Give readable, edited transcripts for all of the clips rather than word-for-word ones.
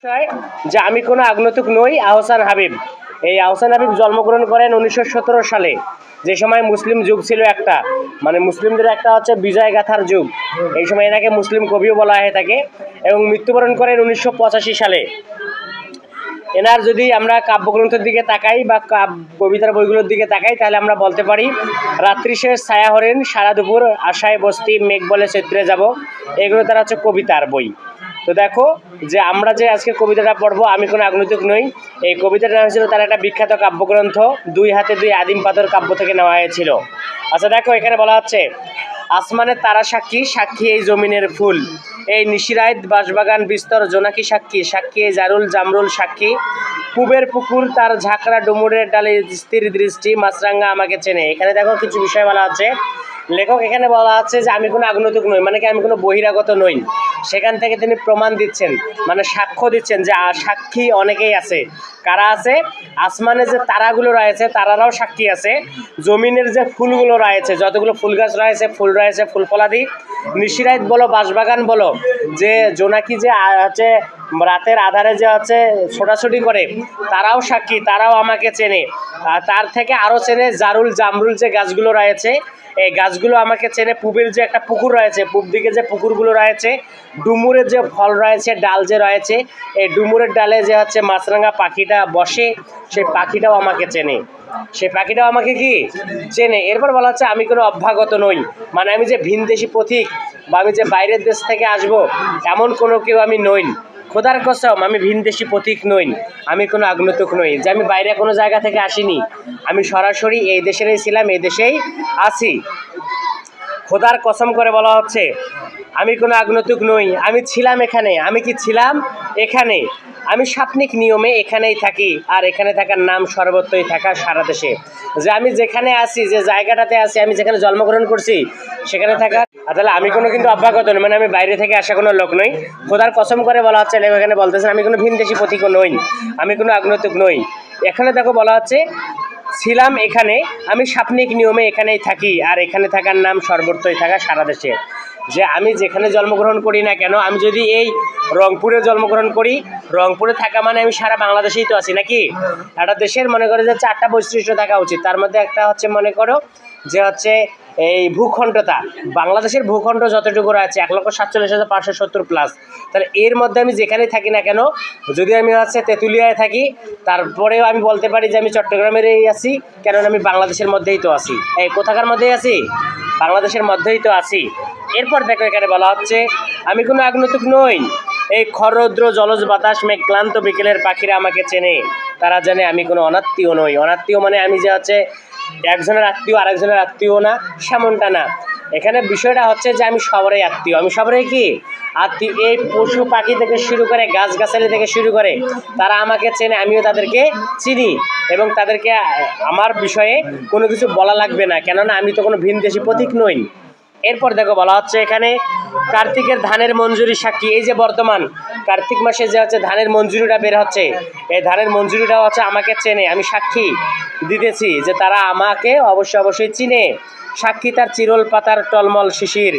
বিষয় যে আমি কোনো আগন্তুক নই। আহসান হাবিব, এই আহসান হাবিব জন্মগ্রহণ করেন 1917 সালে। যে সময় মুসলিম যুগ ছিল একটা, মানে মুসলিমদের একটা হচ্ছে বিজয় গাথার যুগ। এই সময় এনাকে মুসলিম কবিও বলা হয়ে থাকে এবং মৃত্যুবরণ করেন 1985 সালে। এনার যদি আমরা কাব্যগ্রন্থের দিকে তাকাই বা কবিতার বইগুলোর দিকে তাকাই তাহলে আমরা বলতে পারি রাত্রি শেষ ছায়া হরেন, সারা দুপুর আশায় বস্তি, মেঘ বলে চৈত্রে যাব, এগুলো তারা হচ্ছে কবিতার বই। তো দেখো যে আমরা যে আজকে কবিতাটা পড়বো আমি কোনো আগন্তুক নই, এই কবিতাটা হয়েছিল তার একটা বিখ্যাত কাব্যগ্রন্থ দুই হাতে দুই আদিম পাথর কাব্য থেকে নেওয়া হয়েছিল। আচ্ছা দেখো এখানে বলা হচ্ছে, আসমানের তারা সাক্ষী, সাক্ষী এই জমিনের ফুল, এই নিশিরাইত বাঁশবাগান বিস্তর জোনাকি সাক্ষী, সাক্ষী এই জারুল জামরুল সাক্ষী, পুবের পুকুর তার ঝাঁকড়া ডুমুরের ডালে স্থির দৃষ্টি, মাছরাঙ্গা আমাকে চেনে। এখানে দেখো কিছু বিষয় বলা আছে। লেখক এখানে বলা আছে যে আমি কোনো আগন্তুক নই, মানে কি আমি কোনো বহিরাগত নই। সেখান থেকে তিনি প্রমাণ দিচ্ছেন, মানে সাক্ষ্য দিচ্ছেন যে সাক্ষী অনেকেই আছে। কারা আছে? আসমানে যে তারাগুলো রয়েছে তারারাও সাক্ষী আছে, জমিনের যে ফুলগুলো রয়েছে, যতগুলো ফুল গাছ রয়েছে, ফুল রয়েছে, ফুল ফলাদি, নিশিরাইত বলো, বাঁশবাগান বলো, যে জোনাকি যে হচ্ছে রাতের আধারে যে হচ্ছে ছোটাছুটি করে, তারাও সাক্ষী, তারাও আমাকে চেনে। আর তার থেকে আরও চেনে জারুল জামরুল যে গাছগুলো রয়েছে, এই গাছগুলো আমাকে চেনে। পুবের যে একটা পুকুর রয়েছে, পূব দিকে যে পুকুরগুলো রয়েছে, ডুমুরের যে ফল রয়েছে, ডাল যে রয়েছে, এই ডুমুরের ডালে যে হচ্ছে মাছরাঙা পাখিটা বসে, সেই পাখিটাও আমাকে চেনে, সেই পাখিটাও আমাকে কি চেনে। এরপর বলা হচ্ছে আমি কোনো অভ্যাগত নই, মানে আমি যে ভিনদেশি পথিক বা আমি যে বাইরের দেশ থেকে আসব এমন কোনো কেউ আমি নই। খোদার কসম আমি ভিনদেশি পথিক নই, আমি কোনো আগন্তুক নই, যে আমি বাইরে কোনো জায়গা থেকে আসিনি, আমি সরাসরি এই দেশেরই ছিলাম, এই দেশেই আছি। খোদার কসম করে বলা হচ্ছে আমি কোনো আগন্তুক নই, আমি ছিলাম এখানে। আমি কি ছিলাম এখানে? আমি সাপনিক নিয়মে এখানেই থাকি, আর এখানে থাকার নাম সর্বত্রই থাকা, সারা দেশে। যে আমি যেখানে আছি, যে জায়গাটাতে আছি, আমি যেখানে জন্মগ্রহণ করছি সেখানে থাকা। তাহলে আমি কোনো কিন্তু অভ্যাগত নই, মানে আমি বাইরে থেকে আসা কোনো লোক নই। খোদার কসম করে বলা হচ্ছে, এখানে বলতেছেন আমি কোনো ভিনদেশি পথিকও নই, আমি কোনো আগন্তুক নই। এখানে দেখো বলা হচ্ছে ছিলাম এখানে, আমি সাপনিক নিয়মে এখানেই থাকি, আর এখানে থাকার নাম সর্বত্রই থাকা, সারা দেশে। যে আমি যেখানে জন্মগ্রহণ করি না কেন, আমি যদি এই রংপুরে জন্মগ্রহণ করি, রংপুরে থাকা মানে আমি সারা বাংলাদেশেই তো আছি নাকি। একটা দেশের মনে করো যে 4টা বৈশিষ্ট্য থাকা উচিত, তার মধ্যে একটা হচ্ছে মনে করো যে হচ্ছে এই ভূখণ্ডতা। বাংলাদেশের ভূখণ্ড যতটুকু রয়েছে 1,47,570 প্লাস, তাহলে এর মধ্যে আমি যেখানেই থাকি না কেন, যদি আমি হচ্ছে তেঁতুলিয়ায় থাকি তারপরেও আমি বলতে পারি যে আমি চট্টগ্রামেরই আছি, কেননা আমি বাংলাদেশের মধ্যেই তো আছি। এই কোথাকার মধ্যেই আছি? বাংলাদেশের মধ্যেই তো আছি। এরপর দেখো এখানে বলা হচ্ছে আমি কোনো আগন্তুক নই, এই খরৌদ্র জলজ বাতাস মেঘ ক্লান্ত বিকেলের পাখিরা আমাকে চেনে, তারা জানে আমি কোনো অনাত্মীয় নই। অনাত্মীয় মানে আমি যে হচ্ছে একজনের আত্মীয় আরেকজনের আত্মীয় না, সেমনটা না। এখানে বিষয়টা হচ্ছে যে আমি সবারই আত্মীয়, আমি সবারই কি আত্মীয়। এই পশু পাখি থেকে শুরু করে গাছগাছালি থেকে শুরু করে তারা আমাকে চেনে, আমিও তাদেরকে চিনি, এবং তাদেরকে আমার বিষয়ে কোনো কিছু বলা লাগবে না, কেননা আমি তো কোনো ভিনদেশি পথিক নই। এরপর দেখো বলা হচ্ছে এখানে কার্তিকের ধানের মঞ্জুরি সাক্ষী, এই যে বর্তমান কার্তিক মাসে যে হচ্ছে ধানের মঞ্জুরিটা বের হচ্ছে, এই ধানের মঞ্জুরিটাও হচ্ছে আমাকে চেনে, আমি সাক্ষী দিতেছি যে তারা আমাকে অবশ্যই চিনে। সাক্ষী তার চিরল পাতার টলমল শিশির,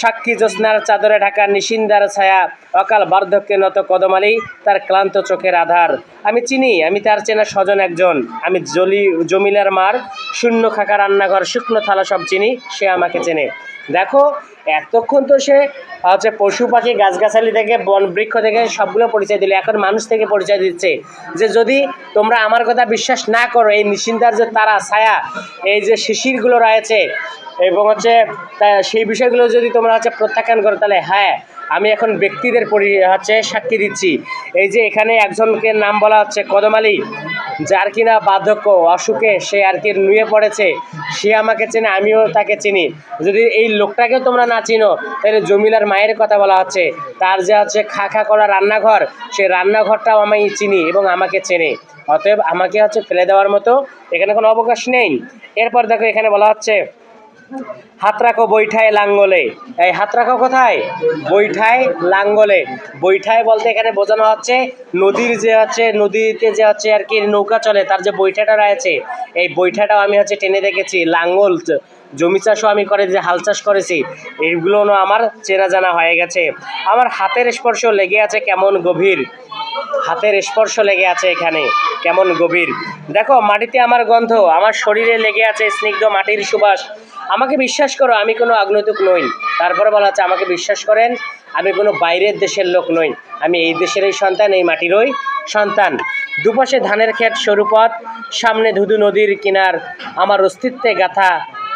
সাক্ষী জ্যোৎস্নার চাদরে ঢাকা নিশিন্দার ছায়া, অকাল বার্ধক্যে নত কদমালি তার ক্লান্ত চোখের আধার। আমি চিনি, আমি তার চেনা স্বজন একজন, আমি জমিলার মার শূন্য খাকা রান্নাঘর শুকনো থালা সব চিনি, সে আমাকে চেনে। দেখো এতক্ষণ তো সে হচ্ছে পশু পাখি গাছগাছালি থেকে বন বৃক্ষ থেকে সবগুলো পরিচয় দিল, এখন মানুষ থেকে পরিচয় দিচ্ছে যে যদি তোমরা আমার কথা বিশ্বাস না করো, এই নিশিন্দার যে তারা ছায়া, এই যে শিশিরগুলো রয়েছে এবং হচ্ছে সেই বিষয়গুলো যদি তোমরা হচ্ছে প্রত্যাখ্যান করো, তাহলে হ্যাঁ আমি এখন ব্যক্তিদের সাক্ষী দিচ্ছি। এই যে এখানে একজনকে নাম বলা হচ্ছে কদম আলী, যার কিনা বার্ধক্য অসুখে সে আর কি নুয়ে পড়েছে, সে আমাকে চেনে, আমিও তাকে চিনি। যদি এই লোকটাকেও তোমরা না চিনো, তাহলে জমিলার মায়ের কথা বলা হচ্ছে, তার যে হচ্ছে খা করা রান্নাঘর, সেই রান্নাঘরটাও আমি চিনি এবং আমাকে চেনে। অতএব আমাকে হচ্ছে ফেলে দেওয়ার মতো এখানে কোনো অবকাশ নেই। এরপর দেখো এখানে বলা হচ্ছে হাত রাখো বৈঠায় লাঙ্গলে, এই হাত রাখো কোথায়? বৈঠায় লাঙ্গলে। বৈঠায় বলতে এখানে বোঝানো হচ্ছে নদীর যে হচ্ছে নদীতে যে হচ্ছে আর কি নৌকা চলে, তার যে বৈঠাটা রয়েছে, এই বৈঠাটাও আমি হচ্ছে টেনে দেখেছি। লাঙ্গল জমি চাষও আমি করে যে হাল চাষ করেছি, এইগুলো আমার চেনা জানা হয়ে গেছে। আমার হাতের স্পর্শ লেগে আছে কেমন গভীর, হাতের স্পর্শ লেগে আছে এখানে, কেমন গভীর। দেখো মাটিতে আমার গন্ধ, আমার শরীরে লেগে আছে স্নিগ্ধ মাটির সুবাস। আমাকে বিশ্বাস করো আমি কোনো আগ্নতুক নই। তারপরে বলা হচ্ছে আমাকে বিশ্বাস করেন আমি কোনো বাইরের দেশের লোক নই, আমি এই দেশেরই সন্তান, এই মাটিরই সন্তান। দুপাশে ধানের ক্ষেত, সরু পথ, সামনে ধুধু নদীর কিনার, আমার অস্তিত্বে গাথা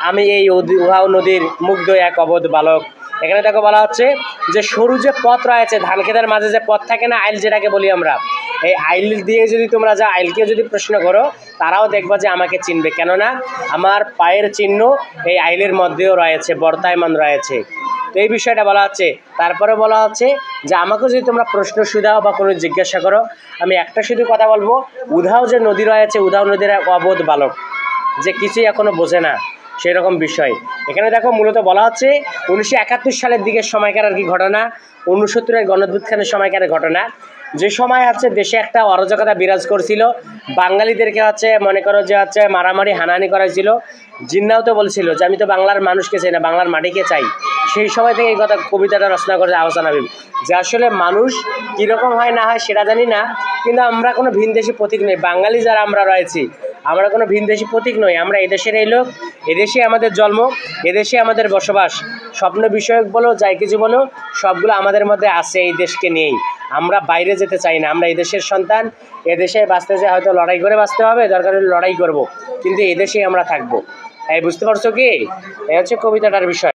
আমি এই উহাও নদীর মুগ্ধ এক অবোধ বালক। এখানে দেখো বলা হচ্ছে যে সরু যে পথ রয়েছে, ধান খেতের মাঝে যে পথ থাকে না, আইল যেটাকে বলি আমরা, এই আইল দিয়ে যদি তোমরা যা আইলকে যদি প্রশ্ন করো তারাও দেখবা যে আমাকে চিনবে, কেননা আমার পায়ের চিহ্ন এই আইলের মধ্যেও রয়েছে, বর্তায়মান রয়েছে। তো এই বিষয়টা বলা হচ্ছে। তারপরে বলা হচ্ছে যে আমাকে যদি তোমরা প্রশ্ন শুধাও বা কোনো জিজ্ঞাসা করো, আমি একটা শুধু কথা বলবো, উধাও যে নদী রয়েছে, উধাও নদীর এক অবোধ বালক, যে কিছুই এখনো বোঝে না, সেই রকম বিষয়। এখানে দেখো মূলত বলা হচ্ছে 1971 সালের দিকের সময়কার আর কি ঘটনা, 69-এর গণঅভ্যুত্থানের সময়কার ঘটনা। যে সময় হচ্ছে দেশে একটা অরাজকতা বিরাজ করছিল, বাঙালিদেরকে হচ্ছে মনে করো যে হচ্ছে মারামারি হানাহানি করা হয়েছিল। জিন্নাও তো বলছিল যে আমি তো বাংলার মানুষকে চাই না, বাংলার মাটিকে চাই। সেই সময় থেকে এই কথা কবিতাটা রচনা করেছে আহসান হাবীব, যে আসলে মানুষ কীরকম হয় না হয় সেটা জানি না, কিন্তু আমরা কোনো ভিনদেশি প্রতীক নই। বাঙালি যারা আমরা রয়েছি, আমরা কোনো ভিনদেশি প্রতীক নই, আমরা এদেশের এই লোক, এদেশে আমাদের জন্ম, এদেশে আমাদের বসবাস। স্বপ্ন বিষয়ক বলো, যাই কিছু বলো, সবগুলো আমাদের মধ্যে আছে এই দেশকে নিয়েই। আমরা বাইরে যেতে চাই না, আমরা এদেশের সন্তান। এদেশে বাঁচতে চাই, হয়তো লড়াই করে বাঁচতে হবে, দরকার হলে লড়াই করব, কিন্তু এদেশেই আমরা থাকবো। এই বুঝতে পারছো কি? এই হচ্ছে কবিতাটার বিষয়।